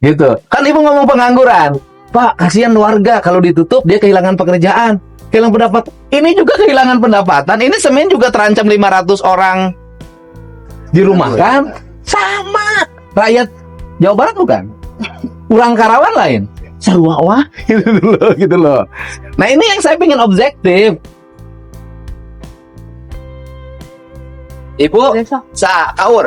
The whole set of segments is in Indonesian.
Gitu. Kan ibu ngomong pengangguran. Pak, kasihan warga kalau ditutup dia kehilangan pekerjaan, kehilangan pendapat. Ini juga kehilangan pendapatan. Ini Semen juga terancam 500 orang dirumahkan. Sama. Rakyat Jawa Barat bukan? Kurang Karawang lain. Sarua wah gitu loh. Nah, ini yang saya pengen objektif. Ibu, Kaur.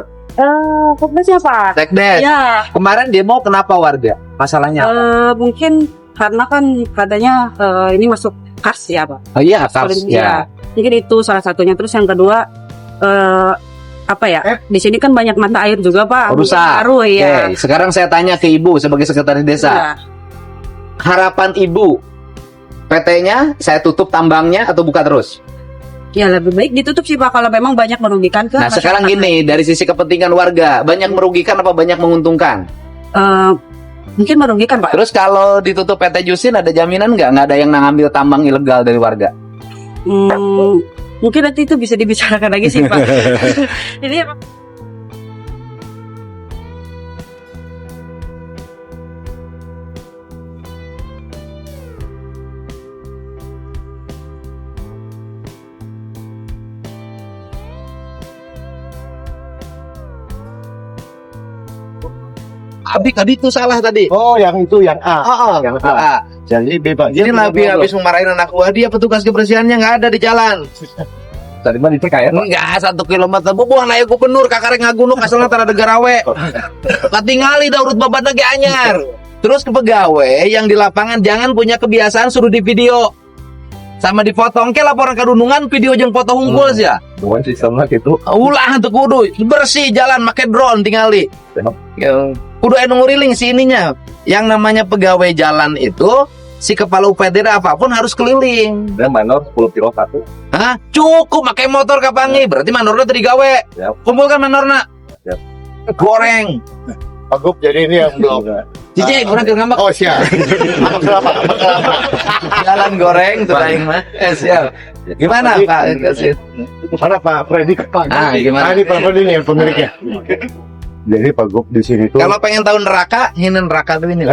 Kopda siapa? Sekdes. Ya, Kemarin demo kenapa warga? Masalahnya apa? mungkin karena kan katanya ini masuk KARS ya, Pak. Oh iya, KARS. Ya. Mungkin itu salah satunya. Terus yang kedua, apa ya? Di sini kan banyak mata air juga, Pak. Rusak. Baru ya. Oke, sekarang saya tanya ke Ibu sebagai sekretaris desa. Ya. Harapan Ibu, PT-nya saya tutup tambangnya atau buka terus? Ya, lebih baik ditutup sih, Pak, kalau memang banyak merugikan ke Nah, sekarang masyarakat. gini, dari sisi kepentingan warga, banyak merugikan apa banyak menguntungkan? Mungkin merugikan, Pak. Terus kalau ditutup PT Jusin ada jaminan nggak? Nggak ada yang ngambil tambang ilegal dari warga? Mungkin nanti itu bisa dibicarakan lagi sih, Pak. Ini Tadi itu salah tadi. Oh, yang itu yang A. Yang A. Jadi bebas. Ini Nabi habis memarahin anak gua, dia petugas kebersihannya nggak ada di jalan. Tadi mah itu kayak Enggak, 1 kilometer. Bubuh naik gubernur kakarek ngagunuk asalnya tara degarawe. Katingali da urut babat lagi anyar. Terus ke pegawai yang di lapangan jangan punya kebiasaan suruh di video. Sama dipotong ke laporan kadunungan video jeung foto hungkul sih ya. bukan sistemnya gitu. Ulah tuh kudu bersih jalan make drone tingali. Kudu anu nguriling si ininya. Yang namanya pegawai jalan itu si kepala UPD apapun harus keliling. Dan manor 10 kilo satu. Hah? Cukup pakai motor kapangi. Berarti manorna tadi gawe. Siap. Kumpulkan manorna. Siap. Goreng. Pagup jadi ini yang belum. Cici, kurang ngambek. Oh siap. Makan kelapa. Jalan goreng tuh aing mah. Siap. Gimana Pak? Kasih. Mana Pak Freddy? Gimana? Ini Pak Freddy nih yang pemiliknya. Jadi Pagup di sini tuh. Kalau pengen tahu neraka, ini neraka tuh ini.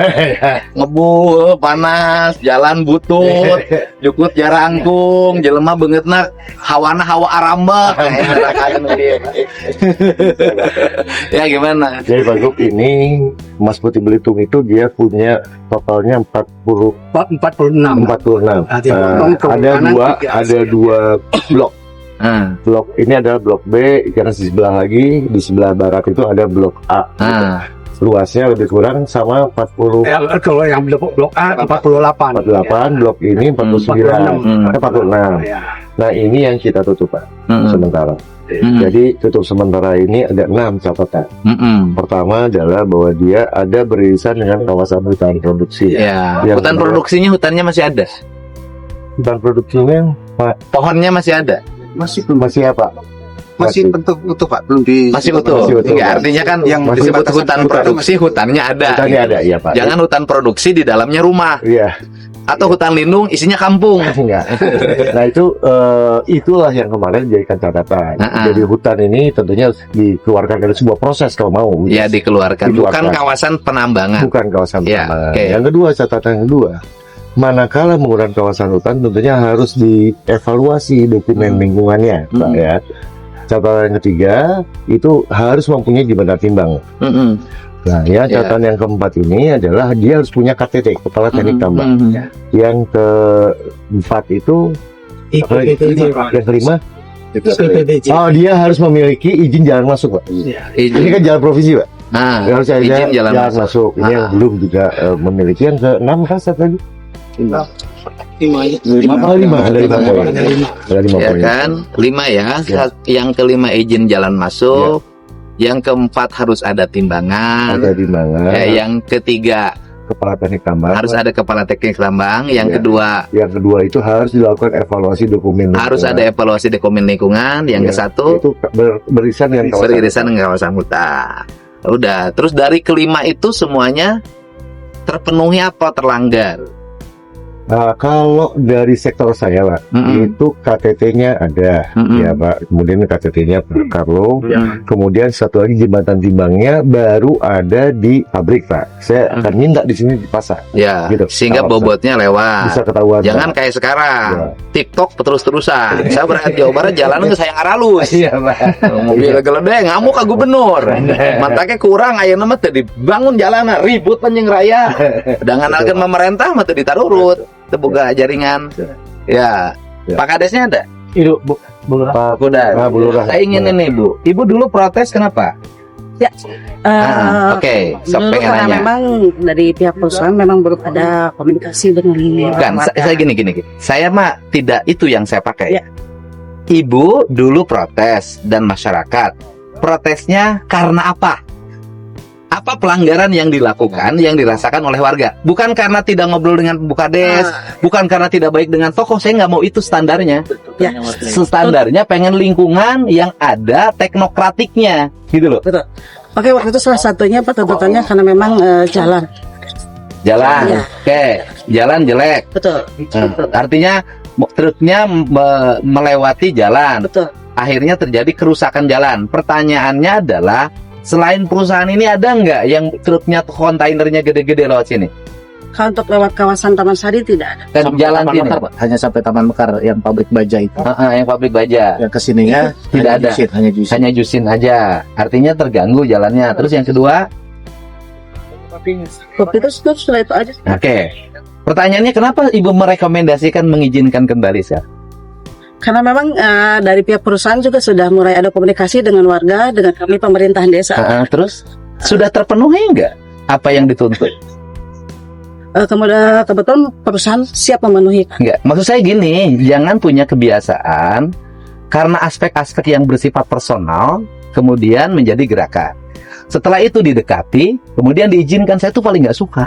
Ngebu, panas, jalan butut, jukut jarangkung, jelema beungeutna hawana hawa arambak. Neraka dia. Ya gimana? Jadi Pagup ini Mas Putih Belitung itu dia punya totalnya 46. Ada dua blok. Blok ini adalah blok B, karena di sebelah lagi, di sebelah barat itu ada blok A. Luasnya lebih kurang sama 40. Kalau yang blok A 48. 48, blok ini 49, 46. Nah, ini yang kita tutup, Pak, sementara. Jadi tutup sementara ini ada 6 catatan. Pertama adalah bahwa dia ada beririsan dengan kawasan hutan produksi. Ya. Yang Hutan kedua, produksinya hutannya masih ada. hutan produksinya Pohonnya masih ada. masih apa? Masih bentuk utuh Pak, belum di. Masih utuh. Masih utuh. Ya, artinya kan Yang disebut disebut hutan produksi, hutannya ada. Hutannya ada, iya Pak. Jangan hutan produksi di dalamnya rumah Iya. atau hutan lindung isinya kampung. Enggak. Nah itulah yang kemarin dijadikan catatan. Jadi hutan ini tentunya harus dikeluarkan dari sebuah proses kalau mau. Ya dikeluarkan. Bukan kawasan penambangan. Bukan kawasan Ya, penambangan. oke. Yang kedua, catatan yang kedua, manakala menggunakan kawasan hutan tentunya harus dievaluasi dokumen lingkungannya, Pak, ya. Catatan yang ketiga itu harus mempunyai jembatan timbang. Nah, ya catatan yang keempat ini adalah dia harus punya KTT, Kepala Teknik Tambang. Yang keempat itu yang kelima, oh dia harus memiliki izin jalan masuk, Pak. Ini kan jalan provinsi, Pak. Harus ada izin jalan masuk. Ini yang belum juga memiliki. Yang keenam kan tadi? Lima poin. Ada 5 Ya poin. kan? 5 ya. Yang kelima izin jalan masuk. Yang keempat harus ada timbangan. Ada timbangan. Ya, yang ketiga Kepala Teknik Tambang. harus ada kepala teknik tambang. Yang kedua Yang kedua itu harus dilakukan evaluasi dokumen. harus ada evaluasi dokumen lingkungan. Yang kesatu itu beririsan dengan kawasan. beririsan dengan kawasan hutan. Udah. Terus dari kelima itu semuanya terpenuhi apa terlanggar? Kalau dari sektor saya, Pak, itu KTT-nya ada, ya Pak. Kemudian KTT-nya Pak Carlo. Kemudian satu lagi jembatan timbangnya baru ada di pabrik, Pak. Saya akan minta di sini dipasang. Ya, Gitu. sehingga Kalau bobotnya lewat. bisa ketahuan. Jangan Pak. kayak sekarang, Ya. TikTok terus-terusan. Saya berangkat Jawa Barat jalan ke sayang aralus. Iya, Pak. Mobil geledek ngamuk ka gubernur. Matanya kurang ayeuna mah teu dibangun jalanan, ribut panjang raya. Danganalkeun pemerintah mah teu ditarurut. Teu boga jaringan. Ya. Ya. Pak Kadesnya ada? Itu Bu Lurah. Pak Udah. Bu Lurah. Saya ingin ini, Bu. Ibu dulu protes kenapa? Oke, sok Dulu pengen karena nanya. memang dari pihak perusahaan memang belum ada komunikasi dengan Bukan, saya gini. Saya mah tidak itu yang saya pakai. Ya. Ibu dulu protes dan masyarakat. Protesnya karena apa? Apa pelanggaran yang dilakukan, yang dirasakan oleh warga? Bukan karena tidak ngobrol dengan Bu Kades, bukan karena tidak baik dengan tokoh. Saya nggak mau itu standarnya. Ya. Standarnya pengen lingkungan yang ada teknokratiknya, gitu loh. Betul. Oke, waktu itu salah satunya Pak tuntutannya karena memang jalan. Jalan, Ya. oke, jalan jelek. Betul. Artinya truknya melewati jalan. Betul. Akhirnya terjadi kerusakan jalan. Pertanyaannya adalah, selain perusahaan ini ada nggak yang truknya kontainernya gede-gede lewat sini? Kalau untuk lewat kawasan Taman Sari tidak ada. Dan jalan Taman sini, Mekar, Pak. Hanya sampai Taman Mekar yang pabrik baja itu. yang pabrik baja, Yang kesininya Tidak ada. hanya juice. hanya jusin aja. Artinya terganggu jalannya. Terus yang kedua, Waktu itu setelah itu aja. oke. Pertanyaannya kenapa ibu merekomendasikan mengizinkan kembali sih? Karena memang dari pihak perusahaan juga sudah mulai ada komunikasi dengan warga, dengan kami pemerintahan desa. Terus sudah terpenuhi nggak apa yang dituntut? Kemudian kebetulan perusahaan siap memenuhi. Enggak, maksud saya gini, jangan punya kebiasaan karena aspek-aspek yang bersifat personal kemudian menjadi gerakan. Setelah itu didekati, kemudian diizinkan, saya tuh paling nggak suka.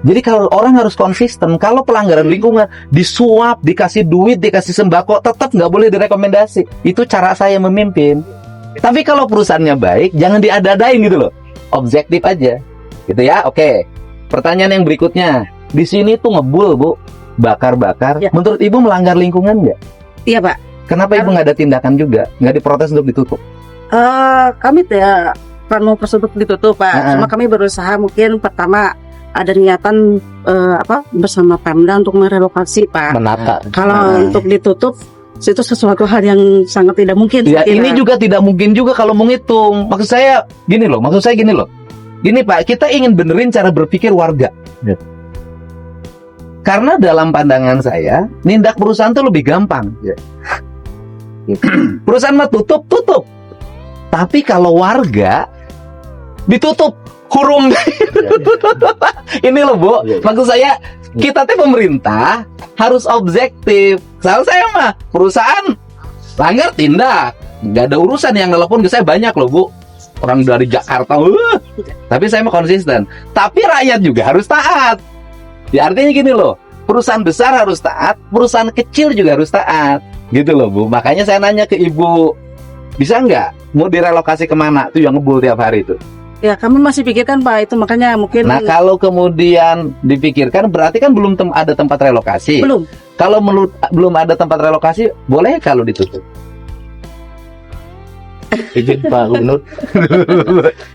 Jadi kalau orang harus konsisten, kalau pelanggaran lingkungan disuap, dikasih duit, dikasih sembako, tetap nggak boleh direkomendasi. Itu cara saya memimpin. Tapi kalau perusahaannya baik, jangan diada-adain gitu loh. Objektif aja, gitu ya. Oke. Pertanyaan yang berikutnya, di sini tuh ngebul, Bu, bakar-bakar. Ya. Menurut Ibu melanggar lingkungan nggak? Iya Pak. Kenapa Ibu nggak ada tindakan juga? Nggak diprotes untuk ditutup? Kami tidak perlu tersebut ditutup Pak. Cuma kami berusaha mungkin pertama ada niatan bersama Pemda untuk merelokasi Pak. Menata. Kalau untuk ditutup itu sesuatu hal yang sangat tidak mungkin. Ya, saya kira. ini juga tidak mungkin juga kalau menghitung. Maksud saya gini loh. Gini Pak, kita ingin benerin cara berpikir warga. Ya. Karena dalam pandangan saya, nindak perusahaan tuh lebih gampang. Ya. Perusahaan mah tutup. Tapi kalau warga ditutup, hurum. Ini loh Bu, maksud saya kita tuh pemerintah harus objektif. Soal saya mah perusahaan langgar tindak, nggak ada urusan. Yang nelpon ke saya banyak loh Bu, orang dari Jakarta. Tapi saya mah konsisten. Tapi rakyat juga harus taat. Ya artinya gini loh, perusahaan besar harus taat, perusahaan kecil juga harus taat. Gitu loh Bu. Makanya saya nanya ke Ibu, bisa nggak mau direlokasi kemana tuh yang ngebul tiap hari itu? Ya kami masih pikirkan Pak, itu makanya mungkin Nah kalau kemudian dipikirkan berarti kan belum ada tempat relokasi. belum. Kalau belum ada tempat relokasi, boleh kalau ditutup? Izin Pak Gubernur.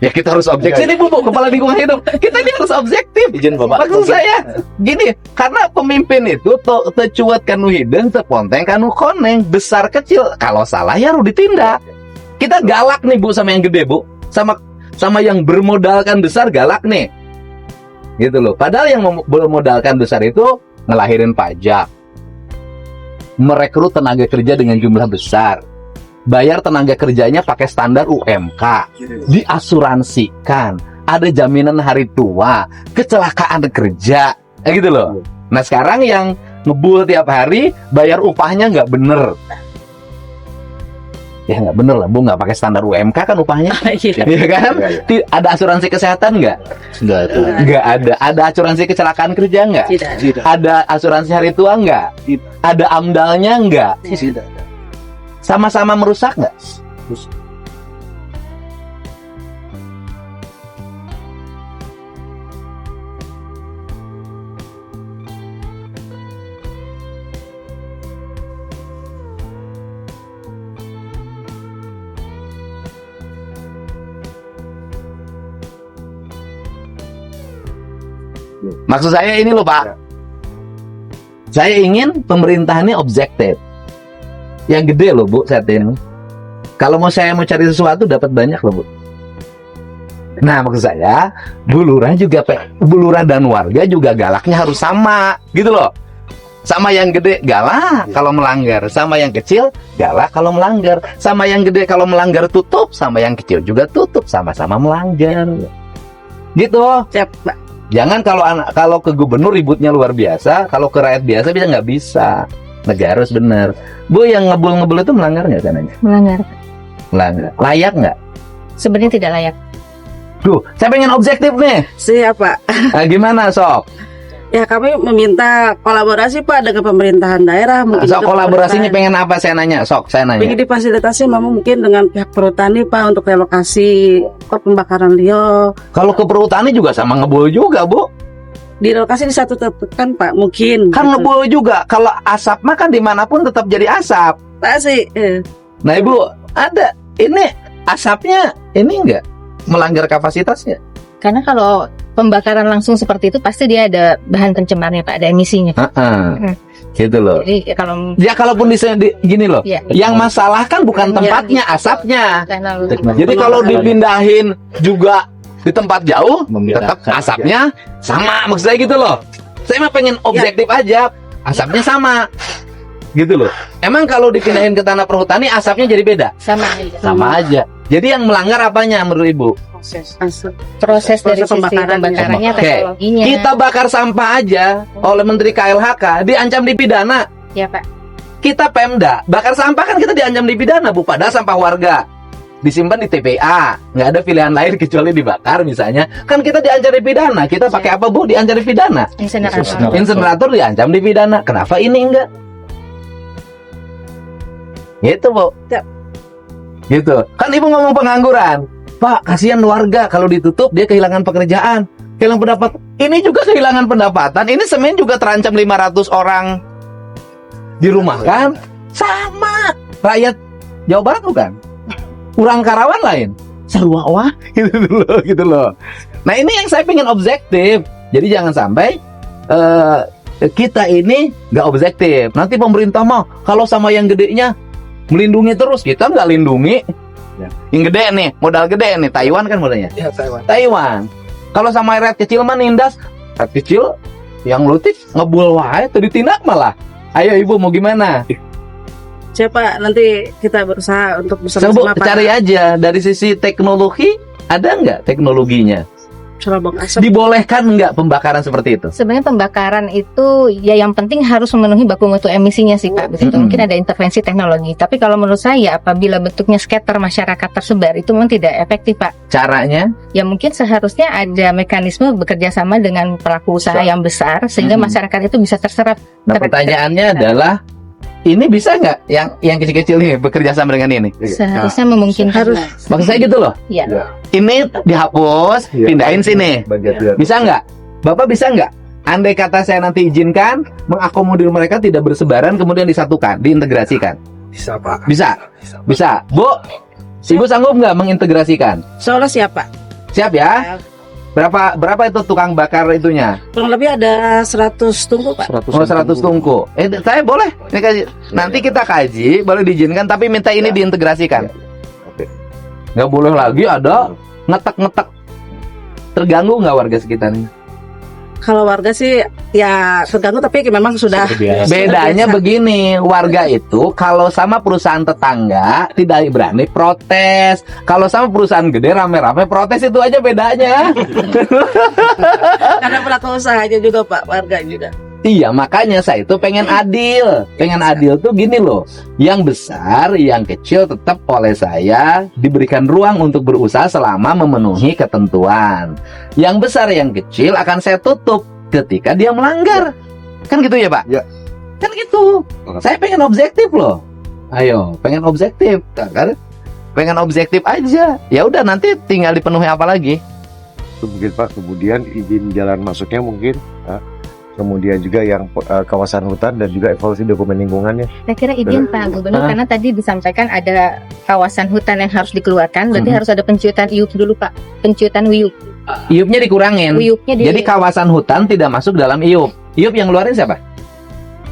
Ya kita harus objektif. Sini Bu, kepala lingkungan hidup. Kita ini harus objektif. Izin Bapak. Maksud saya gini, karena pemimpin itu tecuat kanu hideung, teponteng kanu koneng, besar kecil. Kalau salah ya harus ditindak. Kita galak nih Bu sama yang gede Bu, sama yang bermodalkan besar galak nih, gitu loh. Padahal yang bermodalkan besar itu ngelahirin pajak, merekrut tenaga kerja dengan jumlah besar, bayar tenaga kerjanya pakai standar UMK, diasuransikan, ada jaminan hari tua, kecelakaan kerja, gitu loh. Nah sekarang yang ngebul tiap hari, bayar upahnya nggak bener. Ya nggak bener lah Bu, nggak pakai standar UMK kan upahnya. Iya kan? Ada asuransi kesehatan nggak? Nggak ada. Ada asuransi kecelakaan kerja nggak? Tidak. Ada asuransi hari tua nggak? Ada amdalnya nggak? Sama-sama merusak nggak? Maksud saya ini loh Pak. Saya ingin pemerintahannya objektif. Yang gede loh Bu saat ini. Kalau saya mau cari sesuatu dapat banyak loh Bu. Nah maksud saya Bu Lurah juga Bu Lurah dan warga juga galaknya harus sama gitu loh. Sama yang gede galak kalau melanggar, sama yang kecil galak kalau melanggar, sama yang gede kalau melanggar tutup, sama yang kecil juga tutup, sama-sama melanggar. Gitu. Siap, Pak. Jangan kalau ke gubernur ributnya luar biasa, kalau ke rakyat biasa bisa nggak bisa. Negara harus benar. Bu yang ngebul itu melanggar nggak sananya? Melanggar. Melanggar. Layak nggak? Sebenarnya tidak layak. Duh, saya pengen objektif nih. Siap, Pak. Nah, gimana sok? Ya kami meminta kolaborasi Pak dengan pemerintahan daerah. Mungkin Sok untuk kolaborasinya pemerintahan- pengen apa saya nanya? Sok saya nanya. Ingin difasilitasi memang mungkin dengan pihak perhutani Pak untuk relokasi pembakaran liar. Kalau ke perhutani juga sama ngebul juga, Bu. Di relokasi di satu tempat kan Pak mungkin. Kan gitu. ngebul juga. Kalau asap mah kan dimanapun tetap jadi asap. Pak sih. Nah, Ibu, ada ini asapnya ini enggak melanggar kapasitasnya? Karena kalau pembakaran langsung seperti itu pasti dia ada bahan pencemarnya Pak, ada emisinya. Gitu loh. Jadi kalau Ya kalaupun gini loh. ya, Yang masalah kan bukan tempatnya, asapnya. teknologi. Jadi kalau dipindahin juga di tempat jauh, Membedakan. tetap asapnya sama. Maksud saya gitu loh. Saya mah pengen objektif aja, asapnya sama. Gitu loh. Emang kalau dipindahin ke tanah perhutani asapnya jadi beda? sama aja. Sama aja. Jadi yang melanggar apanya menurut Ibu? Proses dari sisi pembakaran. pembakarannya, Oke. teknologinya. Kita bakar sampah aja oleh Menteri KLHK diancam dipidana. Ya Pak. Kita Pemda bakar sampah kan kita diancam dipidana Bu. Padahal sampah warga disimpan di TPA, nggak ada pilihan lain kecuali dibakar misalnya. Kan kita diancam dipidana. Kita pakai apa Bu? Diancam dipidana. Insenerator. Insenerator diancam dipidana. Kenapa ini enggak? Gitu Bu. Siap. Gitu. Kan Ibu ngomong pengangguran. Pak, kasihan warga kalau ditutup dia kehilangan pekerjaan, kehilangan pendapat. Ini juga kehilangan pendapatan. Ini semen juga terancam 500 orang di rumah kan? Sama. Rakyat Jawa Barat bukan? Kurang Karawang lain. Sarua wah gitu loh. Nah, ini yang saya pengen objektif. Jadi jangan sampai kita ini nggak objektif. Nanti pemerintah mau kalau sama yang gedenya melindungi terus, kita nggak lindungi. Yang gede nih, modal gede nih, Taiwan kan modalnya. Ya, Taiwan. Taiwan. Kalau sama rakyat kecil mah nindas, rakyat kecil yang lutif ngebul wae tuh ditindak malah. Ayo Ibu mau gimana? Siapa nanti kita berusaha untuk Coba bersama-sama Pak. cari aja dari sisi teknologi, ada nggak teknologinya? Cerobong asap. Dibolehkan nggak pembakaran seperti itu? Sebenarnya pembakaran itu ya yang penting harus memenuhi baku mutu emisinya sih Pak. Begitu. Mm-mm. Mungkin ada intervensi teknologi. Tapi kalau menurut saya apabila bentuknya scatter masyarakat tersebar itu memang tidak efektif Pak. Caranya? Ya mungkin seharusnya ada mekanisme bekerja sama dengan pelaku usaha yang besar sehingga Mm-mm. masyarakat itu bisa terserap. Nah, pertanyaannya adalah ini bisa nggak yang kecil-kecil nih bekerja sama dengan ini? Seharusnya memungkinkan. Harus. Maksud saya gitu loh. Ya. Ini dihapus, Iya. pindahin sini. Bagian Bisa nggak? Bapak bisa nggak? Andai kata saya nanti izinkan, mengakomodir mereka tidak bersebaran, kemudian disatukan, diintegrasikan. Bisa Pak. Bisa? Bisa. Bu, Ibu sanggup nggak mengintegrasikan? Soalnya siapa? Siap ya? Berapa itu tukang bakar itunya? Kurang lebih ada 100 tunggu Pak. 100 tungku. Saya boleh. Nanti kita kaji, boleh diizinkan, tapi minta ini diintegrasikan. Nggak boleh lagi ada ngetek-ngetek. Terganggu nggak warga sekitarnya? Kalau warga sih ya terganggu tapi memang sudah Bedanya begini, warga itu kalau sama perusahaan tetangga tidak berani protes. Kalau sama perusahaan gede rame-rame protes, itu aja bedanya. karena pelaku usahanya juga Pak, warga juga. Iya, makanya saya itu pengen adil. Pengen adil tuh gini loh. Yang besar, yang kecil tetap oleh saya diberikan ruang untuk berusaha selama memenuhi ketentuan. Yang besar, yang kecil akan saya tutup ketika dia melanggar. Kan gitu ya, Pak? Ya. Kan gitu. Saya pengen objektif loh. Ayo, pengen objektif. Kan? Pengen objektif aja. Ya udah, nanti tinggal dipenuhi apa lagi? Itu mungkin Pak, kemudian izin jalan masuknya mungkin, kemudian juga yang kawasan hutan dan juga evaluasi dokumen lingkungannya. Saya kira izin Pak Gubernur karena tadi disampaikan ada kawasan hutan yang harus dikeluarkan, berarti harus ada penciutan IUP dulu Pak. Penciutan WIUP. IUP-nya dikurangin. Uyupnya Jadi kawasan hutan tidak masuk dalam IUP. IUP yang ngeluarin siapa?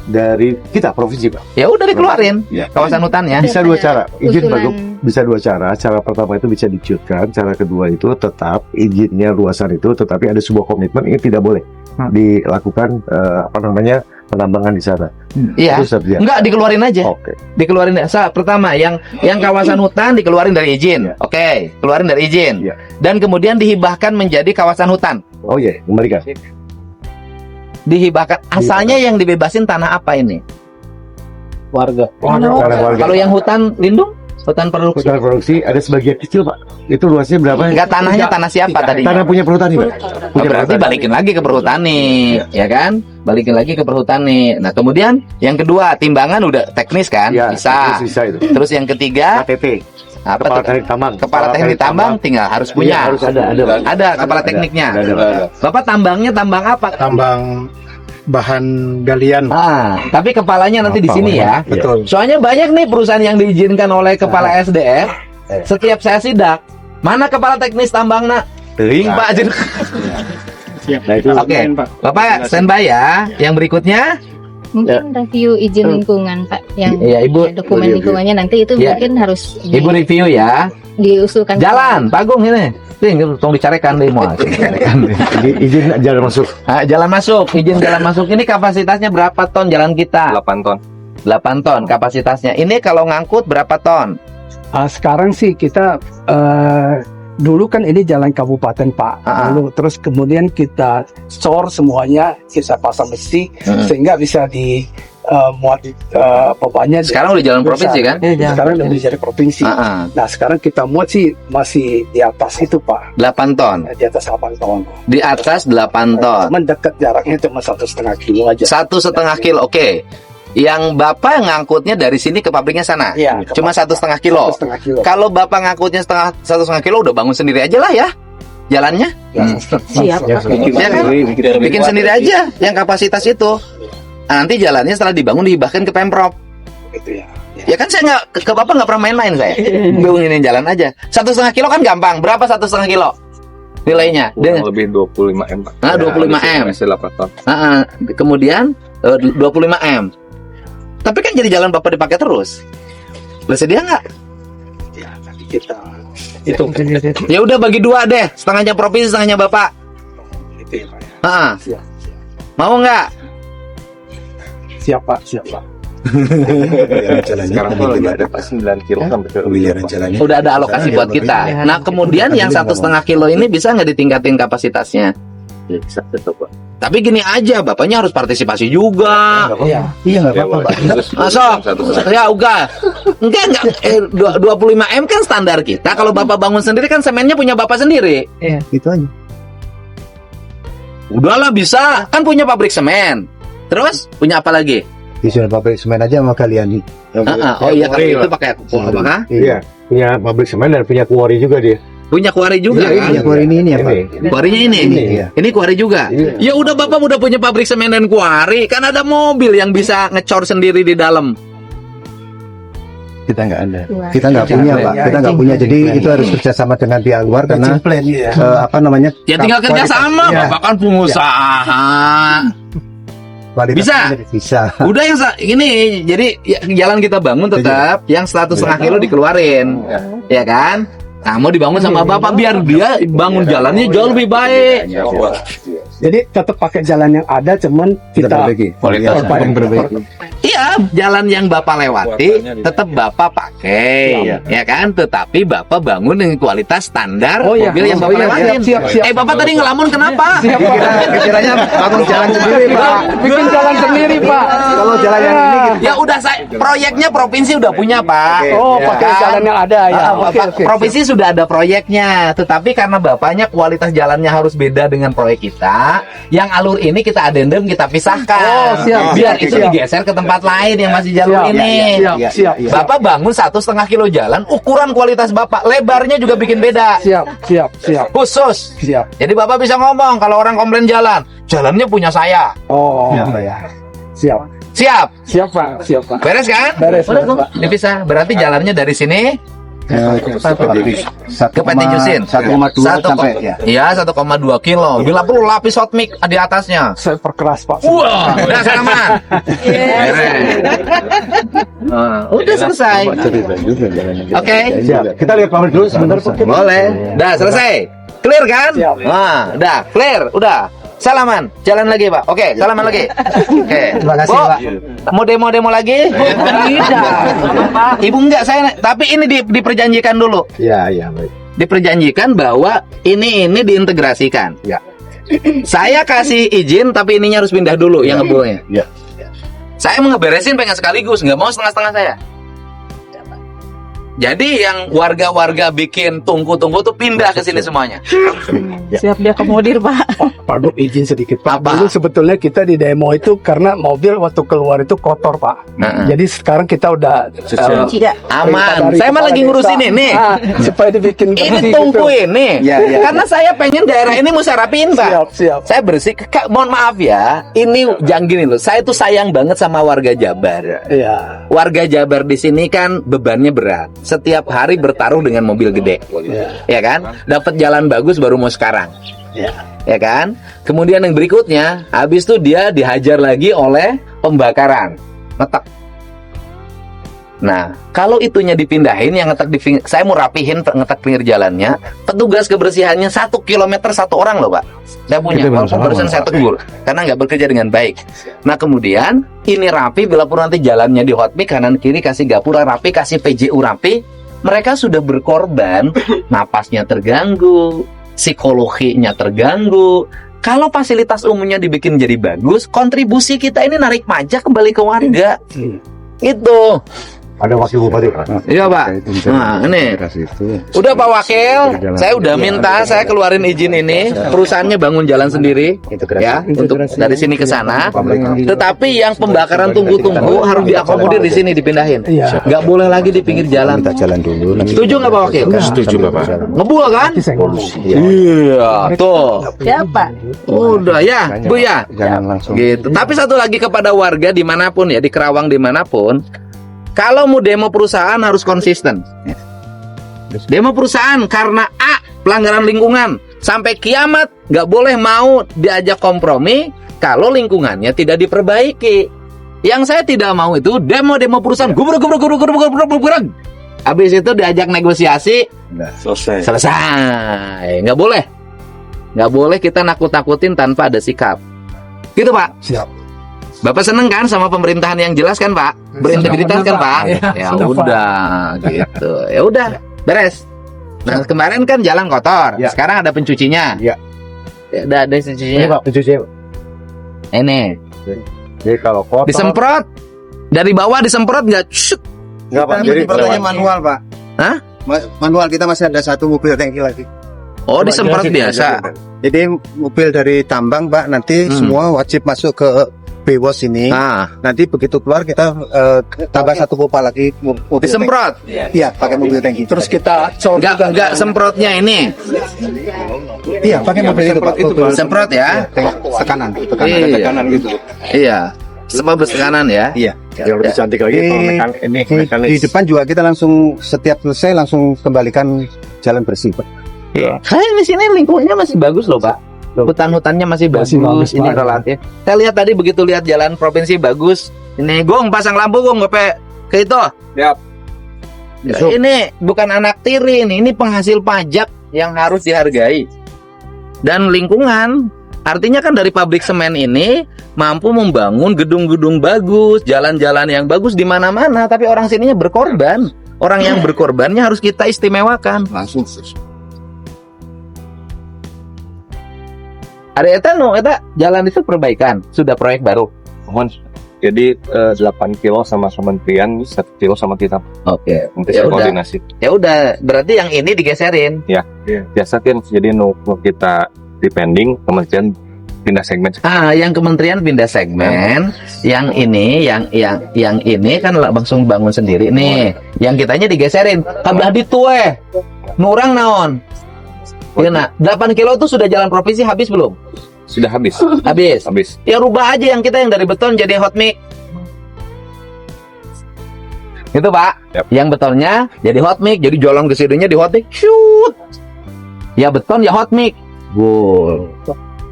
Dari kita provinsi Pak. Ya udah dikeluarin Ya. kawasan hutannya. Bisa dua cara. Izin Pak Gub, usulan bisa dua cara. Cara pertama itu bisa diciutkan, cara kedua itu tetap izinnya luasan itu, tetapi ada sebuah komitmen ini tidak boleh dilakukan penambangan di sana. Iya. Itu Satria. Enggak, dikeluarin aja. Oke. Dikeluarin. Pertama yang kawasan hutan dikeluarin dari izin. Oke, keluarin dari izin. Ya. Dan kemudian dihibahkan menjadi kawasan hutan. Oh iya, kembalikan. Dihibahkan. Asalnya yang dibebasin tanah apa ini? Warga. Karena warga. Kalau yang hutan lindung, hutan produksi. Hutan produksi ada sebagian kecil Pak. Itu luasnya berapa? Enggak, tanahnya tanah siapa tadi? Tanah punya perhutani Pak. Nah, berarti balikin lagi ke perhutani, ya kan? Balikin lagi ke perhutani. Nah, kemudian yang kedua, timbangan udah teknis kan? Ya, Bisa. Bisa itu. Terus yang ketiga, KTT. apa Kepala tuh? teknik tambang. Kepala teknik tambang tinggal harus punya. Iya, harus ada. Ada kepala tekniknya. Ada. Bapak tambangnya tambang apa? Tambang bahan galian. Tapi kepalanya nanti di sini ya. Betul. Soalnya banyak nih perusahaan yang diizinkan oleh kepala SDM. Setiap saya sidak, mana kepala teknis tambang nak? Teuing Pak. Nah itu. Oke, Bapak standby ya. Yang berikutnya, mungkin review izin lingkungan Pak, yang Iya, Ibu. dokumen lingkungannya nanti itu Ya. mungkin harus Ibu review ya. diusulkan. Jalan, Pak Agung ini. Tolong dicarekan deh, mau. Dicarekan deh. Izin jalan masuk. Jalan masuk, izin jalan masuk ini kapasitasnya berapa ton jalan kita? 8 ton. 8 ton kapasitasnya. Ini kalau ngangkut berapa ton? Sekarang sih kita dulu kan ini jalan kabupaten Pak. Lalu terus kemudian kita store semuanya, kita pasang besi sehingga bisa di muat banyak. Sekarang udah jalan provinsi kan? Sekarang udah jadi provinsi. Nah sekarang kita muat sih masih di atas itu Pak. 8 ton. Di atas 8 ton. Di atas 8 ton. Cuman dekat jaraknya cuma 1,5 kilo aja. 1,5 kilo, oke. Yang Bapak ngangkutnya dari sini ke pabriknya sana? Iya. Cuma 1,5 kilo. 1,5 kilo. Kalau Bapak ngangkutnya 1,5 kilo udah bangun sendiri aja lah ya jalannya. Siap. Ya kan? Bikin sendiri aja yang kapasitas itu. Nah, nanti jalannya setelah dibangun dihibahkan ke Pemprov. Gitu ya. Ya kan saya nggak ke Bapak nggak pernah main-main saya. Bangunin jalan aja. 1,5 kilo kan gampang. Berapa 1,5 kilo? Nilainya? Kurang lebih 25 M Pak. 25 M. Masih 8 ton. Kemudian 25 M. Tapi kan jadi jalan Bapak dipakai terus. Bersedia nggak? Ya nanti kita itu Ya udah bagi dua deh. Setengahnya provinsi, setengahnya Bapak. gitu ya Pak. Ya. Siap. Mau nggak? Siap Pak, siap Pak. Sekarang tuh lagi ada pas 9 kilo sampai ke jalannya. Udah ada alokasi buat kita. Nah kemudian yang 1,5 kilo ini bisa nggak ditingkatin kapasitasnya? Ya, bisa tetap Pak. Tapi gini aja, bapaknya harus partisipasi juga. Iya. Iya nggak apa-apa Pak. Masuk. Ya uga. Enggak. 25 M kan standar kita. Kalau bapak bangun sendiri kan semennya punya bapak sendiri. Itu aja. Udahlah bisa. Kan punya pabrik semen. Terus punya apa lagi? Bisa pabrik semen aja sama kalian. Oh iya, kalau itu pakai apa? Iya. Punya pabrik semen dan punya quarry juga dia. Punya kuari juga kan? quarry ini ya Pak. Kuarinya ini. Iya. Ini kuari juga. Iya. Ya udah bapak udah punya pabrik semen dan kuari, kan ada mobil yang bisa ngecor sendiri di dalam. Kita nggak ada. Wah. Kita nggak punya Pak. Kita nggak punya. Jadi itu harus kerjasama dengan pihak luar karena apa namanya? Ya tinggal kerja sama, Iya. bapak kan pengusaha. Kualitasnya bisa. Udah yang ini jadi jalan kita bangun tetap yang 1,5 kilo dikeluarin, ya kan? Nah mau dibangun sama bapak biar dia bangun jalannya jauh lebih baik. Jadi tetap pakai jalan yang ada, cuman kita Kualitas perbaiki. Iya, jalan yang bapak lewati tetap bapak pakai, ya kan? Tetapi bapak bangun dengan kualitas standar mobil yang bapak lewatin. siap. Bapak tadi ngelamun kenapa? Kiranya bangun jalan sendiri Pak. Bikin jalan sendiri Pak. Kalau jalan yang ini gitu. Ya udah proyeknya provinsi udah punya Pak. Oh, Ya pakai kan? jalan yang ada ya. Oke. Provinsi sudah ada proyeknya, tetapi karena bapaknya kualitas jalannya harus beda dengan proyek kita, yang alur ini kita adendum, kita pisahkan. Oh, siap, Biar siap, itu siap. digeser ke tempat lain yang masih jalur ini. Siap. Bapak bangun 1,5 kilo jalan, ukuran kualitas bapak, lebarnya juga bikin beda. Siap. Khusus. Siap. Jadi bapak bisa ngomong kalau orang komplain jalannya punya saya. Oh, ya. Siap. Siap. Siap Pak. Beres kan? Beres, Udah, Pak. dipisah. Berarti jalannya dari sini Ke PT Jusin 1,2 sampai ya. Iya 1,2 kilo. Bila perlu lapis hot mix di atasnya. Saya perkeras Pak. Wah, udah salaman. Udah selesai. Oke. Kita lihat pamit dulu sebentar Pak. Boleh. Udah selesai. Clear kan? Udah clear. Udah. Salaman, jalan lagi Pak. Oke, salaman lagi. Oke. Terima kasih, Pak. Mau demo lagi? Tidak. Ibu enggak saya, tapi ini diperjanjikan dulu. Iya, baik. Diperjanjikan bahwa ini diintegrasikan. Ya. Saya kasih izin, tapi ininya harus pindah dulu yang ngebulnya. Ya. Saya mau ngeberesin pengen sekaligus, nggak mau setengah-setengah saya. Jadi yang warga-warga bikin tungku-tungku tuh pindah ke sini semuanya. Siap diakomodir, Pak. Pardon izin sedikit Pak. Apa? Dulu sebetulnya kita di demo itu karena mobil waktu keluar itu kotor Pak. Jadi sekarang kita udah Tidak. Aman. dari Saya mah kepala lagi desa. ngurusin ini. Supaya dibikin Ini bersih tungku gitu. ini. Karena saya pengen daerah ini mau saya rapiin, Pak. Siap. Saya bersih. Kak, mohon maaf ya. Ini jangan gini loh. Saya tuh sayang banget sama warga Jabar. Iya. Warga Jabar di sini kan bebannya berat. Setiap hari bertaruh dengan mobil gede. Ya kan? Dapat jalan bagus baru mau sekarang. Ya kan? Kemudian yang berikutnya, habis itu dia dihajar lagi oleh pembakaran. Ngetek. Nah, kalau itunya dipindahin, yang ngetek saya mau rapihin ngetek pinggir jalannya, petugas kebersihannya 1 kilometer 1 orang loh Pak. Saya punya, walaupun barusan saya tegur karena nggak bekerja dengan baik. Nah kemudian ini rapi, bila pun nanti jalannya di hotmix kanan kiri, kasih gapura rapi, kasih PJU rapi, mereka sudah berkorban, napasnya terganggu, psikologinya terganggu. Kalau fasilitas umumnya dibikin jadi bagus, kontribusi kita ini narik pajak kembali ke warga. Itu. Ada wakil bupati Pak. Iya Pak. Nah ini udah Pak Wakil, saya udah minta saya keluarin izin ini, perusahaannya bangun jalan sendiri, ya untuk dari sini ke sana. Tetapi yang pembakaran tunggu-tunggu harus diakomodir di sini, dipindahin. Nggak boleh lagi di pinggir jalan. Jalan dulu. Setuju nggak Pak Wakil? Setuju Bapak. Ngebul kan? Iya, tuh. Siapa? Udah ya, Bu ya. Jangan langsung. Gitu. Tapi satu lagi kepada warga dimanapun ya, di Kerawang dimanapun, kalau mau demo perusahaan harus konsisten. Demo perusahaan karena A, pelanggaran lingkungan, sampai kiamat nggak boleh mau diajak kompromi kalau lingkungannya tidak diperbaiki. Yang saya tidak mau itu demo perusahaan gubruk. Habis itu diajak negosiasi, selesai. Nggak boleh kita nakut-nakutin tanpa ada sikap. Gitu Pak. Siap. Bapak seneng kan sama pemerintahan yang jelas kan Pak? Berintegritas kan Pak? Ya udah gitu. Ya udah, beres. Nah, kemarin kan jalan kotor. Ya. Sekarang ada pencucinya. Ya. Ya udah ada pencucinya. Ini Pak pencuci. Ini. Jadi kalau kotor Disemprot. Dari bawah disemprot nggak? enggak Pak. Jadi Fotonya manual, Pak. Hah? Manual, kita masih ada 1 mobil tangki lagi. Oh, disemprot biasa. Jadi mobil dari tambang, Pak, nanti semua wajib masuk ke BWOS ini. Nah, Nanti begitu keluar kita tambah 1 pipa lagi mobil disemprot. tangki. Iya, pakai mobil tangki. Terus kita cor Nggak semprotnya ini. Iya, pakai mobil itu, Pak. Semprot ya. Tekanan, Iya. tekanan gitu. Iya. Semua bertekanan ya. Iya. yang lebih cantik lagi Di depan juga kita langsung setiap selesai langsung kembalikan jalan bersih, Pak. Kayak di sini lingkungannya masih bagus loh Pak. Hutan-hutannya masih bagus. bagus, Ini Pak. relatif. Saya lihat tadi begitu lihat jalan provinsi bagus. Ini Gong pasang lampu Gong ngepe ke itu. Siap. Ini bukan anak tiri ini penghasil pajak yang harus dihargai. Dan lingkungan, artinya kan dari pabrik semen ini mampu membangun gedung-gedung bagus, jalan-jalan yang bagus di mana-mana, tapi orang sininya berkorban. Orang yang berkorbannya harus kita istimewakan. Langsung. Ada eta jalan itu perbaikan, sudah proyek baru. Mohon. Jadi 8 kilo sama kementerian, 1 kilo sama kita. Oke. Nanti Ya saya udah. koordinasi. Ya udah, berarti yang ini digeserin. Biasa kan jadi nu kita depending kementerian pindah segmen. Yang kementerian pindah segmen, yang ini kan langsung bangun sendiri nih. Yang kitanya digeserin. Kabelah ditue. Nurang naon? Ya nah, 8 kilo itu sudah jalan provinsi habis belum? Sudah habis. Habis. Habis. Ya rubah aja yang kita yang dari beton jadi hot mix. Itu Pak. Yap. Yang betonnya jadi hot mix, jadi jolong ke situnya di hot mix. Shoot. Ya beton ya hot mix. Wow.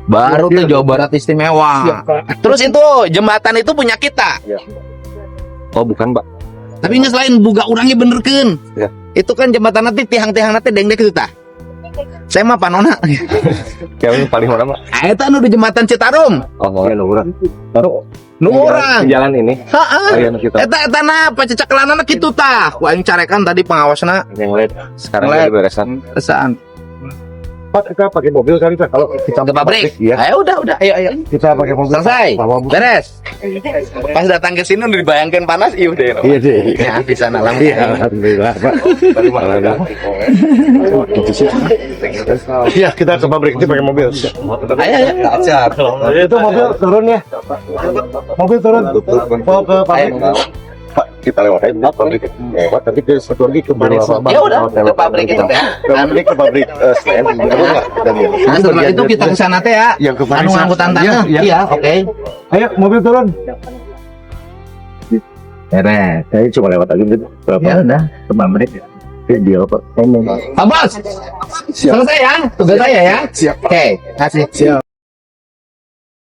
Baru tuh Jawa Barat istimewa. Terus itu jembatan itu punya kita. Oh bukan Pak. Tapi ini selain buka orangnya benerkan. Ya. Itu kan jembatan nanti tiang-tiang nanti deng-deng itu tah. Saya mah panona. Yang paling mana Pak? Eta nu di jembatan Citarum. Oh iya urang. Nu urang. Jalan ini. Heeh. Bagian kita. Eta napa cecekelanana kitu tah. Ku aing carekan tadi pengawasna. Yang lain. Sekarang Yang lain. jadi beresan. Kesaan. Pak, kita pakai mobil kali Pak. Kalau kita Ke pabrik. ya, Ayo udah. Ayo. kita pakai mobil. Selesai. Bawa mobil. Beres. Pas datang ke sini udah dibayangkan panas, iya udah. Iya deh. Ya di sana lah. Iya, alhamdulillah Pak. Iya, kita ke pabrik itu pakai mobil. Ayo. Itu mobil turun ya. Mobil turun. Mau ke pabrik. Pak, kita lewatin pabrik. Lewat tapi ke satu lagi ke mana? Ya udah ke pabrik itu teh. Ke pabrik STM. Nah, setelah itu kita ke sana teh ya. Yang ke Anu angkutan tanah. Iya. Iya, oke. Ayo, mobil turun. Beres. Saya cuma lewat aja gitu. Ya udah. Ke pabrik. Video Pak. Pak Bos. Selesai ya tugas saya ya. Siap. Oke, kasih. Siap.